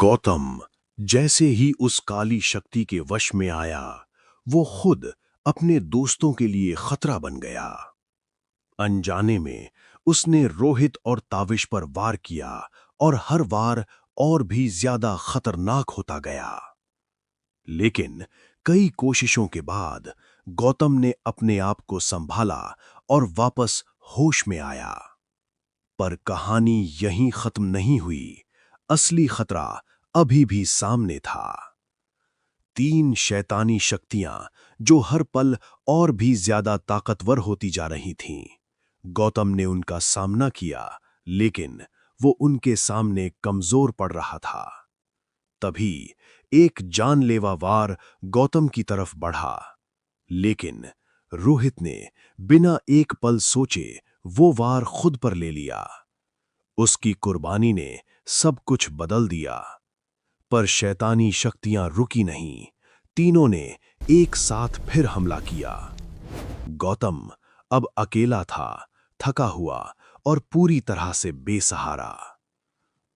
गौतम जैसे ही उस काली शक्ति के वश में आया, वो खुद अपने दोस्तों के लिए खतरा बन गया। अनजाने में उसने रोहित और ताविश पर वार किया और हर वार और भी ज्यादा खतरनाक होता गया। लेकिन कई कोशिशों के बाद गौतम ने अपने आप को संभाला और वापस होश में आया। पर कहानी यहीं खत्म नहीं हुई। असली खतरा अभी भी सामने था। तीन शैतानी शक्तियां जो हर पल और भी ज्यादा ताकतवर होती जा रही थीं। गौतम ने उनका सामना किया, लेकिन वो उनके सामने कमजोर पड़ रहा था। तभी एक जानलेवा वार गौतम की तरफ बढ़ा, लेकिन रोहित ने बिना एक पल सोचे वो वार खुद पर ले लिया। उसकी कुर्बानी ने सब कुछ बदल दिया। पर शैतानी शक्तियां रुकी नहीं। तीनों ने एक साथ फिर हमला किया। गौतम अब अकेला था, थका हुआ और पूरी तरह से बेसहारा।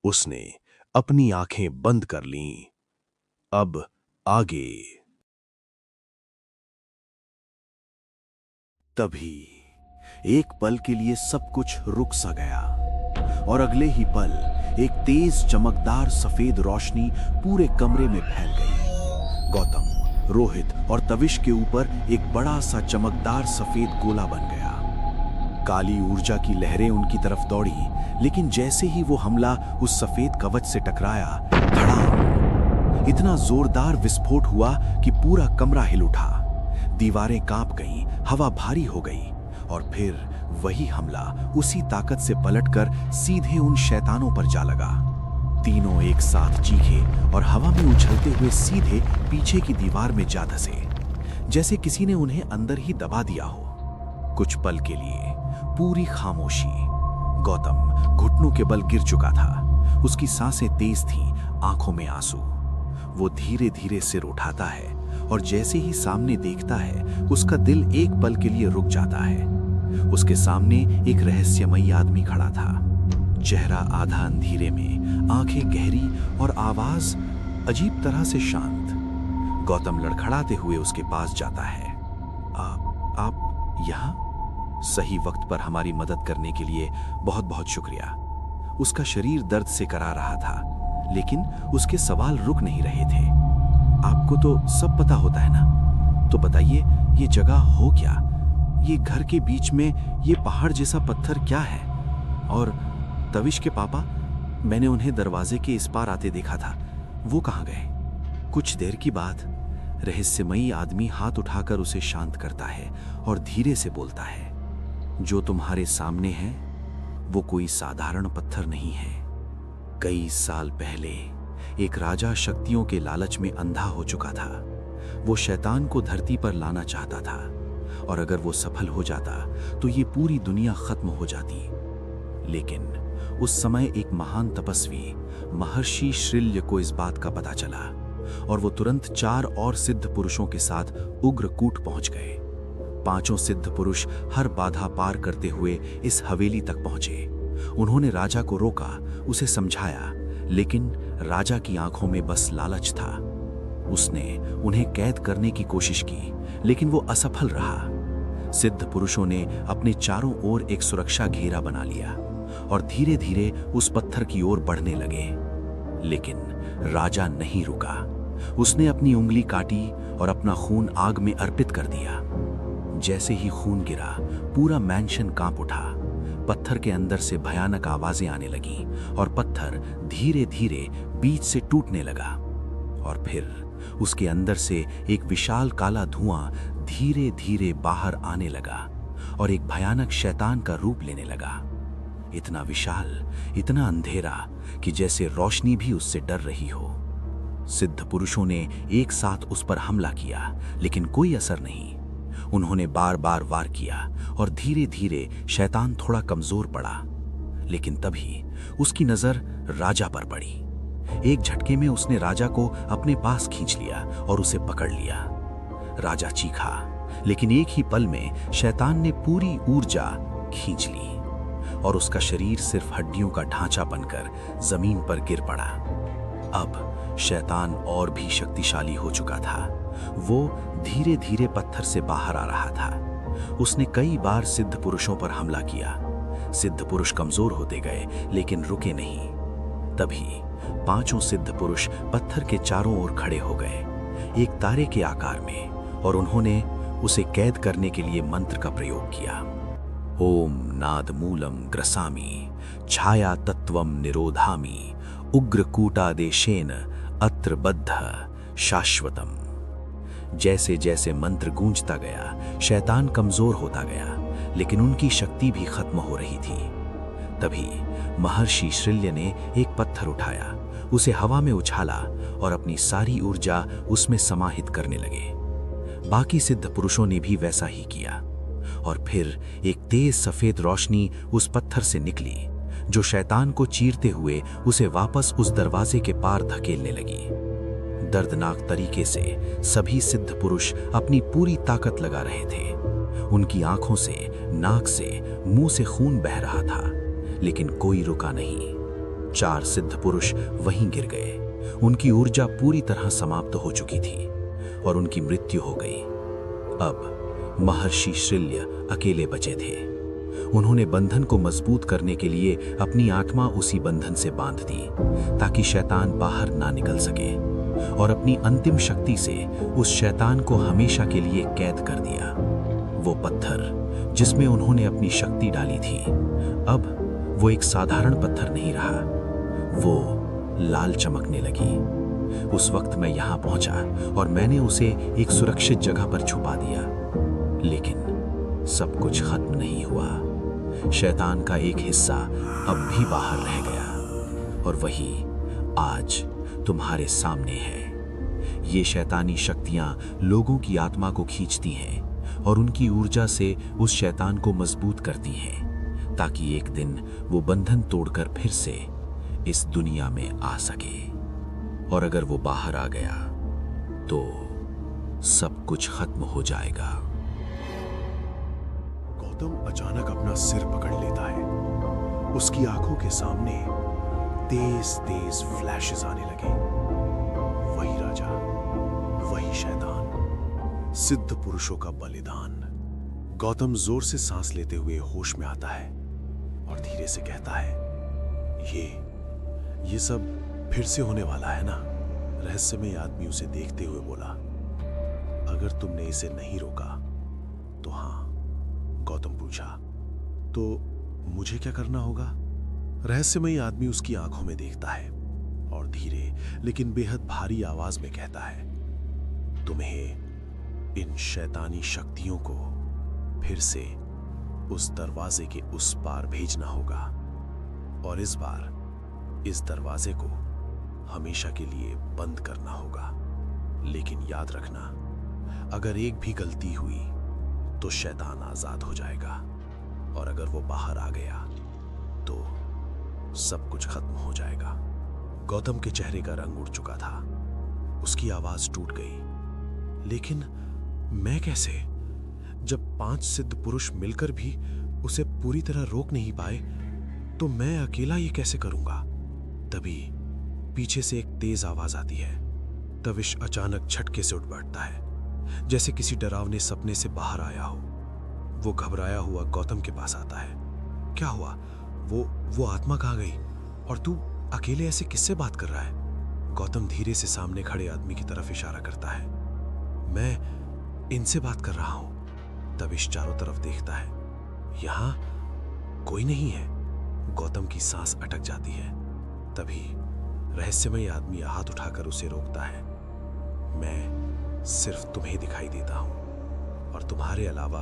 उसने अपनी आंखें बंद कर लीं। अब आगे। तभी एक पल के लिए सब कुछ रुक सा गया और अगले ही पल एक तेज चमकदार सफेद रोशनी पूरे कमरे में फैल गई। गौतम, रोहित और तविश के ऊपर एक बड़ा सा चमकदार सफेद गोला बन गया। काली ऊर्जा की लहरें उनकी तरफ दौड़ी, लेकिन जैसे ही वो हमला उस सफेद कवच से टकराया, धड़ाम! इतना जोरदार विस्फोट हुआ कि पूरा कमरा हिल उठा। दीवारें कांप गईं, हवा भारी हो गई और फिर वही हमला उसी ताकत से पलटकर सीधे उन शैतानों पर जा लगा। तीनों एक साथ चीखे और हवा में उछलते हुए सीधे पीछे की दीवार में जा धंसे, जैसे किसी ने उन्हें अंदर ही दबा दिया हो। कुछ पल के लिए पूरी खामोशी। गौतम घुटनों के बल गिर चुका था। उसकी सांसें तेज थीं, आंखों में आंसू। वो धीरे धीरे सिर उठाता है और जैसे ही सामने देखता है, उसका दिल एक पल के लिए रुक जाता है। उसके सामने एक रहस्यमयी आदमी खड़ा था। चेहरा आधा अंधेरे में, आंखें गहरी और आवाज अजीब तरह से शांत। गौतम लड़खड़ाते हुए उसके पास जाता है। आप यहाँ? सही वक्त पर हमारी मदद करने के लिए बहुत बहुत शुक्रिया। उसका शरीर दर्द से करा रहा था, लेकिन उसके सवाल रुक नहीं रहे थे। आपको तो सब पता होता है ना? तो बताइए, ये जगह हो क्या? ये घर के बीच में ये पहाड़ जैसा पत्थर क्या है? और तविश के पापा, मैंने उन्हें दरवाजे के इस पार आते देखा था, वो कहाँ गए? कुछ देर की बात, रहस्यमयी आदमी हाथ उठाकर उसे शांत करता है और धीरे से बोलता है, जो तुम्हारे सामने है वो कोई साधारण पत्थर नहीं है। कई साल पहले एक राजा शक्तियों के लालच में अंधा हो चुका था। वो शैतान को धरती पर लाना चाहता था, और अगर वो सफल हो जाता तो ये पूरी दुनिया खत्म हो जाती। लेकिन उस समय एक महान तपस्वी महर्षि श्रील्य को इस बात का पता चला, और वो तुरंत 4 और सिद्ध पुरुषों के साथ उग्रकूट पहुंच गए। 5 सिद्ध पुरुष हर बाधा पार करते हुए इस हवेली तक पहुंचे। उन्होंने राजा को रोका, उसे समझाया, लेकिन राजा की आंखों में बस लालच था। उसने उन्हें कैद करने की कोशिश की, लेकिन वो असफल रहा। सिद्ध पुरुषों ने अपने चारों ओर एक सुरक्षा घेरा बना लिया और धीरे धीरे उस पत्थर की ओर बढ़ने लगे। लेकिन राजा नहीं रुका। उसने अपनी उंगली काटी और अपना खून आग में अर्पित कर दिया। जैसे ही खून गिरा, पूरा मैंशन कांप उठा। पत्थर के अंदर से भयानक आवाजें आने लगीं और पत्थर धीरे धीरे बीच से टूटने लगा। और फिर उसके अंदर से एक विशाल काला धुआं धीरे धीरे बाहर आने लगा और एक भयानक शैतान का रूप लेने लगा। इतना विशाल, इतना अंधेरा कि जैसे रोशनी भी उससे डर रही हो। सिद्ध पुरुषों ने एक साथ उस पर हमला किया, लेकिन कोई असर नहीं। उन्होंने बार बार वार किया और धीरे धीरे शैतान थोड़ा कमजोर पड़ा। लेकिन तभी उसकी नजर राजा पर पड़ी। एक झटके में उसने राजा को अपने पास खींच लिया और उसे पकड़ लिया। राजा चीखा, लेकिन एक ही पल में शैतान ने पूरी ऊर्जा खींच ली और उसका शरीर सिर्फ हड्डियों का ढांचा बनकर जमीन पर गिर पड़ा। अब शैतान और भी शक्तिशाली हो चुका था। वो धीरे धीरे पत्थर से बाहर आ रहा था। उसने कई बार सिद्ध पुरुषों पर हमला किया। सिद्ध पुरुष कमजोर होते गए, लेकिन रुके नहीं। तभी पांचों सिद्ध पुरुष पत्थर के चारों ओर खड़े हो गए, एक तारे के आकार में, और उन्होंने उसे कैद करने के लिए मंत्र का प्रयोग किया। ओम नादमूलम ग्रसामि छाया तत्वम निरोधामि उग्रकूटादेशेन अत्र बद्ध शाश्वतम। जैसे जैसे मंत्र गूंजता गया, शैतान कमजोर होता गया, लेकिन उनकी शक्ति भी खत्म हो रही थी। तभी महर्षि श्रिल्य ने एक पत्थर उठाया, उसे हवा में उछाला और अपनी सारी ऊर्जा उसमें समाहित करने लगे। बाकी सिद्ध पुरुषों ने भी वैसा ही किया, और फिर एक तेज सफेद रोशनी उस पत्थर से निकली, जो शैतान को चीरते हुए उसे वापस उस दरवाजे के पार धकेलने लगी। दर्दनाक तरीके से सभी सिद्ध पुरुष अपनी पूरी ताकत लगा रहे थे। उनकी आंखों से, नाक से, मुंह से खून बह रहा था, लेकिन कोई रुका नहीं। 4 सिद्ध पुरुष वहीं गिर गए। उनकी ऊर्जा पूरी तरह समाप्त हो चुकी थी और उनकी मृत्यु हो गई। अब महर्षि श्रिल्य अकेले बचे थे। उन्होंने बंधन को मजबूत करने के लिए अपनी आत्मा उसी बंधन से बांध दी, ताकि शैतान बाहर ना निकल सके, और अपनी अंतिम शक्ति से उस शैतान को हमेशा के लिए कैद कर दिया। वो पत्थर जिसमें उन्होंने अपनी शक्ति डाली थी, अब वो एक साधारण पत्थर नहीं रहा, वो लाल चमकने लगी। उस वक्त मैं यहां पहुंचा और मैंने उसे एक सुरक्षित जगह पर छुपा दिया, लेकिन सब कुछ खत्म नहीं हुआ। शैतान का एक हिस्सा अब भी बाहर रह गया, और वही आज तुम्हारे सामने है। ये शैतानी शक्तियां लोगों की आत्मा को खींचती हैं और उनकी ऊर्जा से उस शैतान को मजबूत करती हैं, ताकि एक दिन वो बंधन तोड़कर फिर से इस दुनिया में आ सके। और अगर वो बाहर आ गया तो सब कुछ खत्म हो जाएगा। गौतम अचानक अपना सिर पकड़ लेता है। उसकी आंखों के सामने तेज तेज फ्लैशेस आने लगे। वही राजा, वही शैतान, सिद्ध पुरुषों का बलिदान। गौतम जोर से सांस लेते हुए होश में आता है और धीरे से कहता है, ये सब फिर से होने वाला है ना? रहस्यमय आदमी उसे देखते हुए बोला, अगर तुमने इसे नहीं रोका तो हाँ। गौतम पूछा, तो मुझे क्या करना होगा? रहस्यमयी आदमी उसकी आंखों में देखता है और धीरे लेकिन बेहद भारी आवाज में कहता है, तुम्हें इन शैतानी शक्तियों को फिर से उस दरवाजे के उस पार भेजना होगा, और इस बार इस दरवाजे को हमेशा के लिए बंद करना होगा। लेकिन याद रखना, अगर एक भी गलती हुई तो शैतान आजाद हो जाएगा, और अगर वो बाहर आ गया तो सब कुछ खत्म हो जाएगा। गौतम के चेहरे का रंग उड़ चुका था, उसकी आवाज टूट गई। लेकिन मैं कैसे? जब 5 सिद्ध पुरुष मिलकर भी उसे पूरी तरह रोक नहीं पाए, तो मैं अकेला ये कैसे करूंगा? तभी पीछे से एक तेज आवाज आती है। तविश अचानक झटके से उठ बैठता है, जैसे किसी डरावने सपने से बाहर आया हो। वो घबराया हुआ गौतम के पास आता है। क्या हुआ? वो आत्मा कहाँ गई? और तू अकेले ऐसे किससे बात कर रहा है? गौतम धीरे से सामने खड़े आदमी की तरफ इशारा करता है। मैं इनसे बात कर रहा हूं। तविश चारों तरफ देखता है, यहां कोई नहीं है। गौतम की सांस अटक जाती है। तभी रहस्यमय आदमी हाथ उठाकर उसे रोकता है। मैं सिर्फ तुम्हें दिखाई देता हूं, और तुम्हारे अलावा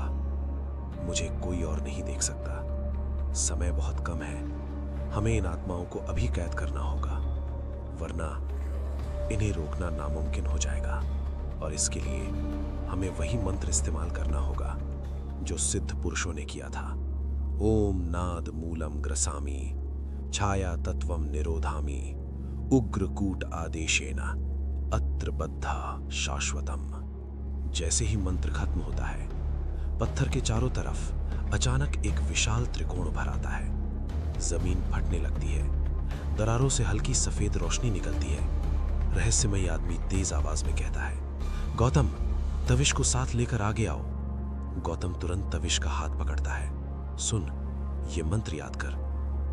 मुझे कोई और नहीं देख सकता। समय बहुत कम है, हमें इन आत्माओं को अभी कैद करना होगा, वरना इन्हें रोकना नामुमकिन हो जाएगा। और इसके लिए हमें वही मंत्र इस्तेमाल करना होगा जो सिद्ध पुरुषों ने किया था। ओम नाद मूलम ग्रसामि छाया तत्वम निरोधामि उग्रकूट आदेशेन अत्र बद्धा शाश्वतम। जैसे ही मंत्र खत्म होता है, पत्थर के चारों तरफ अचानक एक विशाल त्रिकोण उभर आता है। जमीन फटने लगती है, दरारों से हल्की सफेद रोशनी निकलती है। रहस्यमयी आदमी तेज आवाज में कहता है, गौतम, तविश को साथ लेकर आगे आओ। गौतम तुरंत तविश का हाथ पकड़ता है। सुन, ये मंत्र याद कर,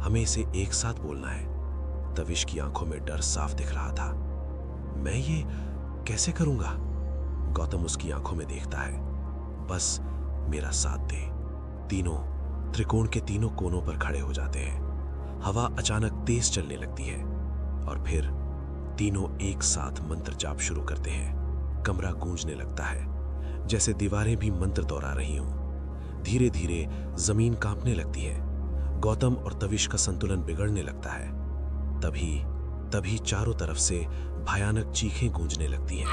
हमें इसे एक साथ बोलना है। तविश की आंखों में डर साफ दिख रहा था। मैं ये कैसे करूंगा? गौतम उसकी आंखों में देखता है। बस मेरा साथ दे। तीनों त्रिकोण के तीनों कोनों पर खड़े हो जाते हैं। हवा अचानक तेज चलने लगती है और फिर तीनों एक साथ मंत्र जाप शुरू करते हैं। कमरा गूंजने लगता है, जैसे दीवारें भी मंत्र दोहरा रही हों। धीरे धीरे जमीन कांपने लगती है। गौतम और तविश का संतुलन बिगड़ने लगता है। तभी चारों तरफ से भयानक चीखें गूंजने लगती हैं,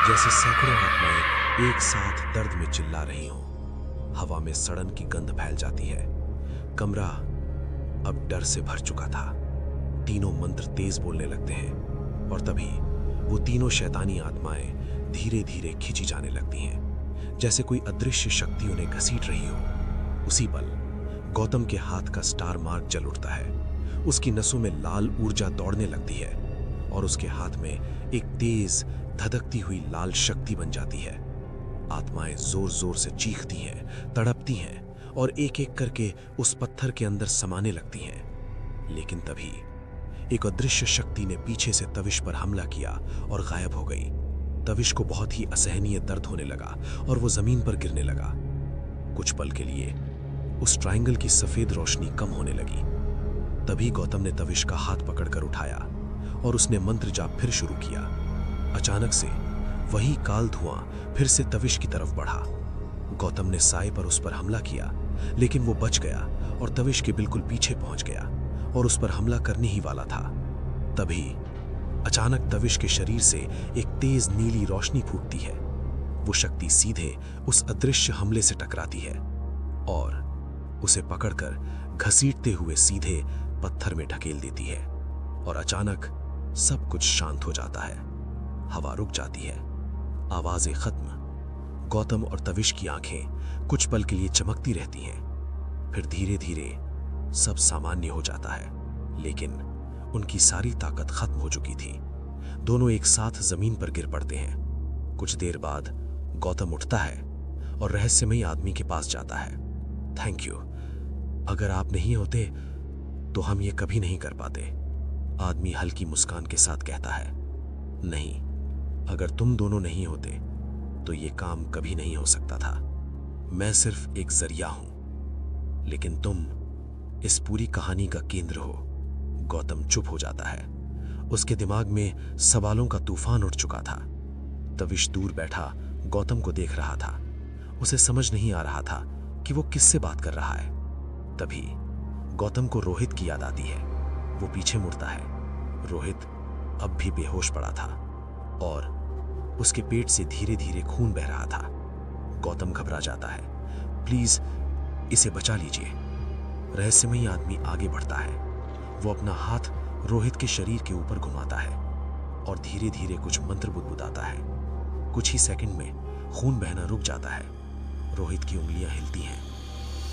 जैसे सैकड़ों आत्माएं एक साथ दर्द में चिल्ला रही हों। हवा में सड़न की गंध फैल जाती है। कमरा अब डर से भर चुका था। तीनों मंत्र तेज बोलने लगते हैं और तभी वो तीनों शैतानी आत्माएं धीरे धीरे खींची जाने लगती हैं, जैसे कोई अदृश्य शक्ति उन्हें घसीट रही हो। उसी पल गौतम के हाथ का स्टार मार्क जल उठता है। उसकी नसों में लाल ऊर्जा दौड़ने लगती है और उसके हाथ में एक तेज धधकती हुई लाल शक्ति बन जाती है। आत्माएं जोर जोर से चीखती हैं, तड़पती हैं और एक एक करके उस पत्थर के अंदर समाने लगती हैं। लेकिन तभी एक अदृश्य शक्ति ने पीछे से तविश पर हमला किया और गायब हो गई। तविश को बहुत ही असहनीय दर्द होने लगा और वो जमीन पर गिरने लगा। कुछ पल के लिए उस ट्रायंगल की सफेद रोशनी कम होने लगी। तभी गौतम ने तविश का हाथ पकड़कर उठाया और उसने मंत्र जाप फिर शुरू किया। अचानक से वही काल धुआं फिर से तविश की तरफ बढ़ा। गौतम ने साए पर उस पर हमला किया, लेकिन वो बच गया और तविश के बिल्कुल पीछे पहुंच गया और उस पर हमला करने ही वाला था। तभी अचानक तविश के शरीर से एक तेज नीली रोशनी फूटती है। वो शक्ति सीधे उस अदृश्य हमले से टकराती है और उसे पकड़कर घसीटते हुए सीधे पत्थर में ढकेल देती है और अचानक सब कुछ शांत हो जाता है। हवा रुक जाती है, आवाजें खत्म। गौतम और तविश की आंखें कुछ पल के लिए चमकती रहती हैं, फिर धीरे धीरे सब सामान्य हो जाता है। लेकिन उनकी सारी ताकत खत्म हो चुकी थी। दोनों एक साथ जमीन पर गिर पड़ते हैं। कुछ देर बाद गौतम उठता है और रहस्यमयी आदमी के पास जाता है। थैंक यू, अगर आप नहीं होते तो हम ये कभी नहीं कर पाते। आदमी हल्की मुस्कान के साथ कहता है, नहीं, अगर तुम दोनों नहीं होते तो ये काम कभी नहीं हो सकता था। मैं सिर्फ एक जरिया हूं, लेकिन तुम इस पूरी कहानी का केंद्र हो। गौतम चुप हो जाता है। उसके दिमाग में सवालों का तूफान उठ चुका था। तविश दूर बैठा गौतम को देख रहा था। उसे समझ नहीं आ रहा था कि वो किससे बात कर रहा है। तभी गौतम को रोहित की याद आती है। वो पीछे मुड़ता है। रोहित अब भी बेहोश पड़ा था और उसके पेट से धीरे धीरे खून बह रहा था। गौतम घबरा जाता है। प्लीज इसे बचा लीजिए। रहस्यमयी आदमी आगे बढ़ता है। वो अपना हाथ रोहित के शरीर के ऊपर घुमाता है और धीरे धीरे कुछ मंत्र बुदबुदाता है। कुछ ही सेकंड में खून बहना रुक जाता है। रोहित की उंगलियां हिलती हैं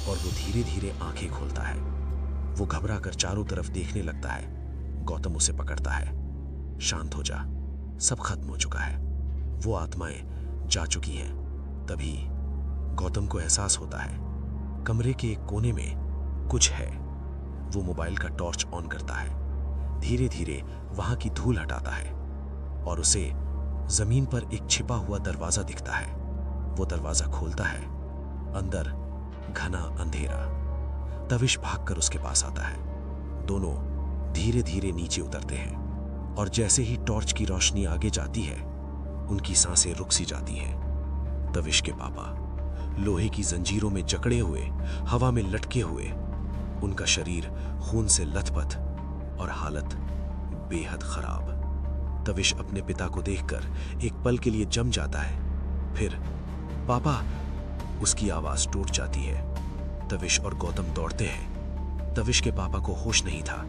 और वो धीरे धीरे आंखें खोलता है। वो घबरा कर चारों तरफ देखने लगता है। गौतम उसे पकड़ता है। शांत हो जा, सब खत्म हो चुका है। वो आत्माएं जा चुकी हैं। तभी गौतम को एहसास होता है कमरे के एक कोने में कुछ है। वो मोबाइल का टॉर्च ऑन करता है, धीरे धीरे वहां की धूल हटाता है और उसे जमीन पर एक छिपा हुआ दरवाजा दिखता है। वो दरवाजा खोलता है। अंदर घना अंधेरा। तविश भागकर उसके पास आता है। दोनों धीरे धीरे नीचे उतरते हैं और जैसे ही टॉर्च की रोशनी आगे जाती है, उनकी सांसें रुक सी जाती हैं। तविश के पापा लोहे की जंजीरों में जकड़े हुए, हवा में लटके हुए, उनका शरीर खून से लथपथ और हालत बेहद खराब। तविश अपने पिता को देखकर एक पल के लिए जम जाता है। फिर पापा, उसकी आवाज टूट जाती है। तविश और गौतम दौड़ते हैं। तविश के पापा को होश नहीं था।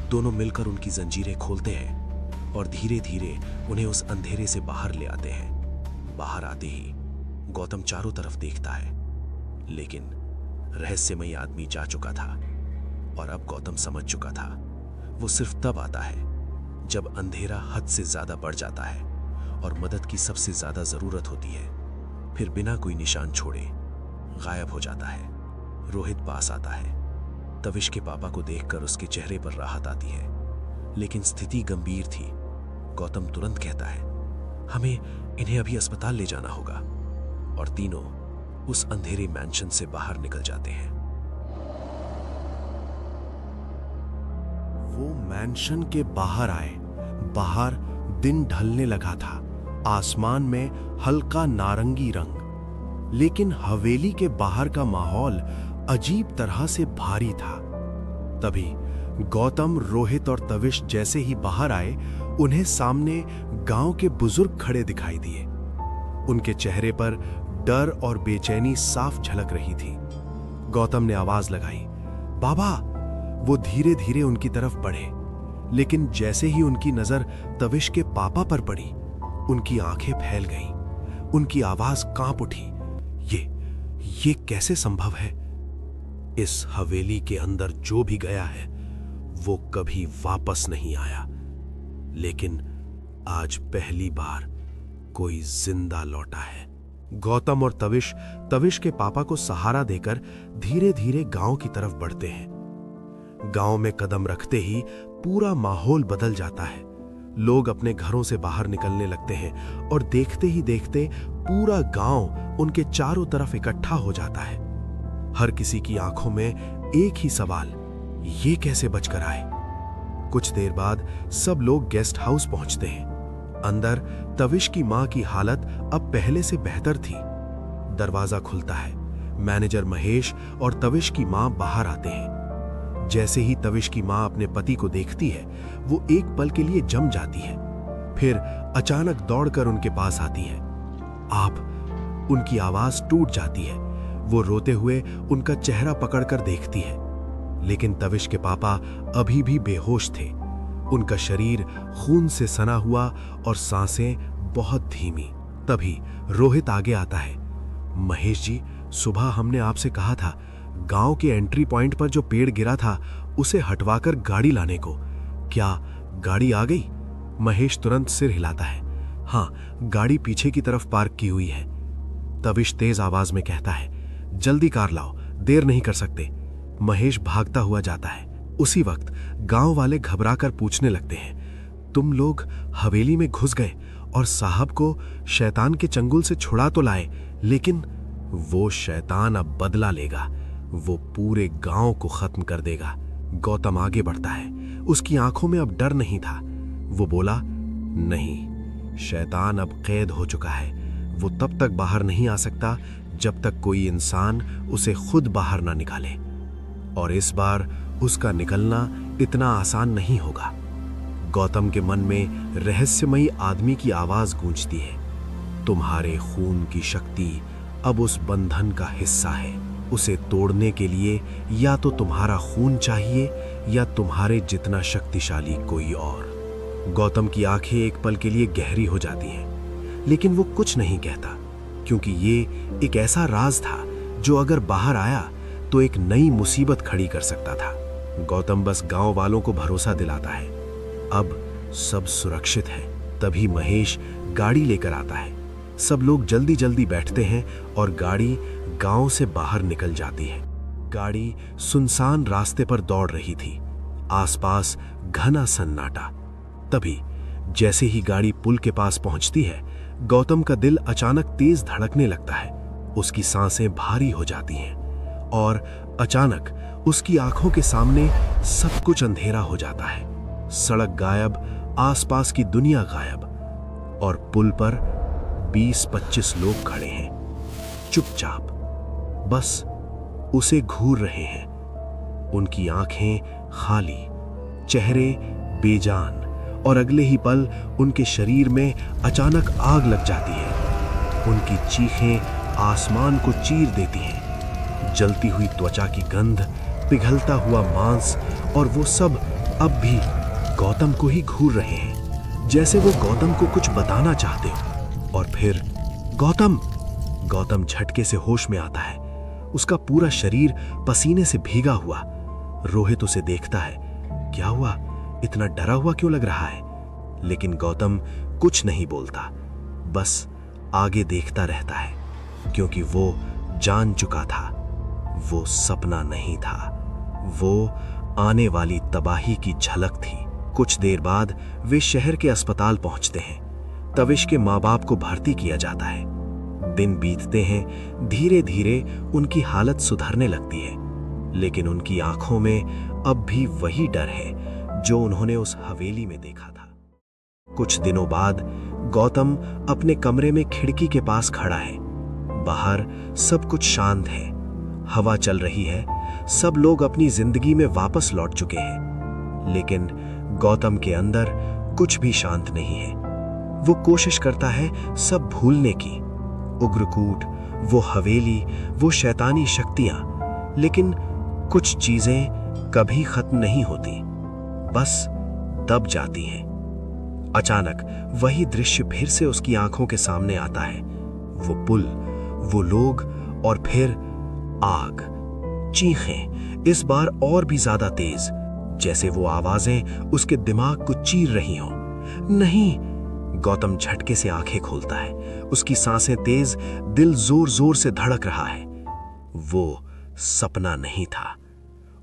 दोनों मिलकर उनकी जंजीरें खोलते हैं और धीरे धीरे उन्हें उस अंधेरे से बाहर ले आते हैं। बाहर आते ही गौतम चारों तरफ देखता है, लेकिन रहस्यमयी आदमी जा चुका था और अब गौतम समझ चुका था वो सिर्फ तब आता है जब अंधेरा हद से ज्यादा बढ़ जाता है और मदद की सबसे ज्यादा जरूरत होती है। फिर बिना कोई निशान छोड़े गायब हो जाता है। रोहित पास आता है। तविश के पापा को देखकर उसके चेहरे पर राहत आती है, लेकिन स्थिति गंभीर थी। गौतम तुरंत कहता है, हमें इन्हें अभी अस्पताल ले जाना होगा। और तीनों उस अंधेरे मैंशन से बाहर निकल जाते हैं। वो मैंशन के बाहर आए। बाहर दिन ढलने लगा था। आसमान में हल्का नारंगी रंग, लेकिन हवेली के बाहर का माहौल अजीब तरह से भारी था। तभी गौतम, रोहित और तविश जैसे ही बाहर आए, उन्हें सामने गांव के बुजुर्ग खड़े दिखाई दिए। उनके चेहरे पर डर और बेचैनी साफ झलक रही थी। गौतम ने आवाज लगाई, बाबा। वो धीरे धीरे उनकी तरफ बढ़े, लेकिन जैसे ही उनकी नजर तविश के पापा पर पड़ी, उनकी आंखें फैल गईं। उनकी आवाज कांप उठी। ये कैसे संभव है? इस हवेली के अंदर जो भी गया है वो कभी वापस नहीं आया, लेकिन आज पहली बार कोई जिंदा लौटा है। गौतम और तविश के पापा को सहारा देकर धीरे धीरे गांव की तरफ बढ़ते हैं। गांव में कदम रखते ही पूरा माहौल बदल जाता है। लोग अपने घरों से बाहर निकलने लगते हैं और देखते ही देखते पूरा गांव उनके चारों तरफ इकट्ठा हो जाता है। हर किसी की आंखों में एक ही सवाल, ये कैसे बचकर आए? कुछ देर बाद सब लोग गेस्ट हाउस पहुंचते हैं। अंदर तविश की मां की हालत अब पहले से बेहतर थी। दरवाजा खुलता है। मैनेजर महेश और तविश की मां बाहर आते हैं। जैसे ही तविश की मां अपने पति को देखती है, वो एक पल के लिए जम जाती है, फिर अचानक दौड़कर उनके पास आती है। आप। उनकी आवाज टूट जाती है। वो रोते हुए उनका चेहरा पकड़कर देखती है, लेकिन तविश के पापा अभी भी बेहोश थे। उनका शरीर खून से सना हुआ और सांसें बहुत धीमी। तभी रोहित आगे आता है। महेश जी, सुबह हमने आपसे कहा था गांव के एंट्री पॉइंट पर जो पेड़ गिरा था उसे हटवाकर गाड़ी लाने को। क्या गाड़ी आ गई? महेश तुरंत सिर हिलाता है। हाँ, गाड़ी पीछे की तरफ पार्क की हुई है। तविश तेज आवाज में कहता है, जल्दी कार लाओ, देर नहीं कर सकते। महेश भागता हुआ जाता है। उसी वक्त गांव वाले घबराकर पूछने लगते हैं, तुम लोग हवेली में घुस गए और साहब को शैतान के चंगुल से छुड़ा तो लाए, लेकिन वो शैतान अब बदला लेगा। वो पूरे गांव को खत्म कर देगा। गौतम आगे बढ़ता है। उसकी आंखों में अब डर नहीं था। वो बोला, नहीं, शैतान अब कैद हो चुका है। वो तब तक बाहर नहीं आ सकता जब तक कोई इंसान उसे खुद बाहर ना निकाले। और इस बार उसका निकलना इतना आसान नहीं होगा। गौतम के मन में रहस्यमयी आदमी की आवाज गूंजती है, तुम्हारे खून की शक्ति अब उस बंधन का हिस्सा है। उसे तोड़ने के लिए या तो तुम्हारा खून चाहिए या तुम्हारे जितना शक्तिशाली कोई और। गौतम की आंखें एक पल के लिए गहरी हो जाती हैं, लेकिन वो कुछ नहीं कहता, क्योंकि ये एक ऐसा राज था जो अगर बाहर आया तो एक नई मुसीबत खड़ी कर सकता था। गौतम बस गांव वालों को भरोसा दिलाता है, अब सब सुरक्षित है। तभी महेश गाड़ी लेकर आता है। सब लोग जल्दी जल्दी बैठते हैं और गाड़ी गांव से बाहर निकल जाती है। गाड़ी सुनसान रास्ते पर दौड़ रही थी। आसपास घना सन्नाटा। तभी जैसे ही गाड़ी पुल के पास पहुंचती है, गौतम का दिल अचानक तेज धड़कने लगता है। उसकी सांसें भारी हो जाती हैं और अचानक उसकी आंखों के सामने सब कुछ अंधेरा हो जाता है। सड़क गायब, आसपास की दुनिया गायब, और पुल पर 20-25 लोग खड़े हैं, चुपचाप, बस उसे घूर रहे हैं। उनकी आंखें खाली, चेहरे बेजान, और अगले ही पल उनके शरीर में अचानक आग लग जाती है। उनकी चीखें आसमान को चीर देती हैं। जलती हुई त्वचा की गंध, पिघलता हुआ मांस, और वो सब अब भी गौतम को ही घूर रहे हैं, जैसे वो गौतम को कुछ बताना चाहते हो। और फिर गौतम झटके से होश में आता है। उसका पूरा शरीर पसीने से भीगा हुआ। रोहित उसे देखता है। क्या हुआ? इतना डरा हुआ क्यों लग रहा है? लेकिन गौतम कुछ नहीं बोलता, बस आगे देखता रहता है, क्योंकि वो जान चुका था वो सपना नहीं था, वो आने वाली तबाही की झलक थी। कुछ देर बाद वे शहर के अस्पताल पहुंचते हैं। तविश के माँ बाप को भर्ती किया जाता है। दिन बीतते हैं, धीरे धीरे उनकी हालत सुधरने लगती है, लेकिन उनकी आंखों में अब भी वही डर है जो उन्होंने उस हवेली में देखा था। कुछ दिनों बाद गौतम अपने कमरे में खिड़की के पास खड़ा है। बाहर सब कुछ शांत है, हवा चल रही है, सब लोग अपनी जिंदगी में वापस लौट चुके हैं, लेकिन गौतम के अंदर कुछ भी शांत नहीं है। वो कोशिश करता है सब भूलने की, उग्रकूट, वो हवेली, वो शैतानी शक्तियां, लेकिन कुछ चीजें कभी खत्म नहीं होती, बस दब जाती हैं। अचानक वही दृश्य फिर से उसकी आंखों के सामने आता है। वो पुल, वो लोग और फिर आग। चीखें, इस बार और भी ज्यादा तेज, जैसे वो आवाजें उसके दिमाग को चीर रही हों। नहीं! गौतम झटके से आंखें खोलता है। उसकी सांसें तेज, दिल जोर जोर से धड़क रहा है। वो सपना नहीं था।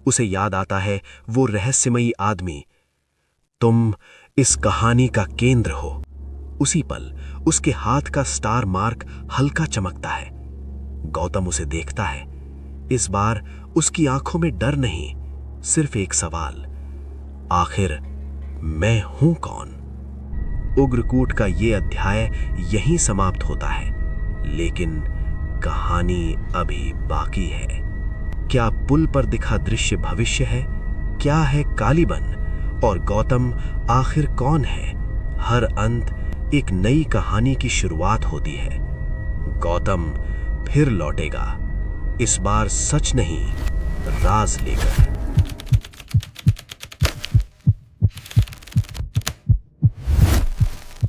उसे याद आता है वो रहस्यमयी आदमी, तुम इस कहानी का केंद्र हो। उसी पल उसके हाथ का स्टार मार्क हल्का चमकता है। गौतम उसे देखता है। इस बार उसकी आंखों में डर नहीं, सिर्फ एक सवाल, आखिर मैं हूं कौन? उग्रकूट का ये अध्याय यहीं समाप्त होता है, लेकिन कहानी अभी बाकी है। क्या पुल पर दिखा दृश्य भविष्य है? क्या है कालीबन? और गौतम आखिर कौन है? हर अंत एक नई कहानी की शुरुआत होती है। गौतम फिर लौटेगा, इस बार सच नहीं, राज लेकर।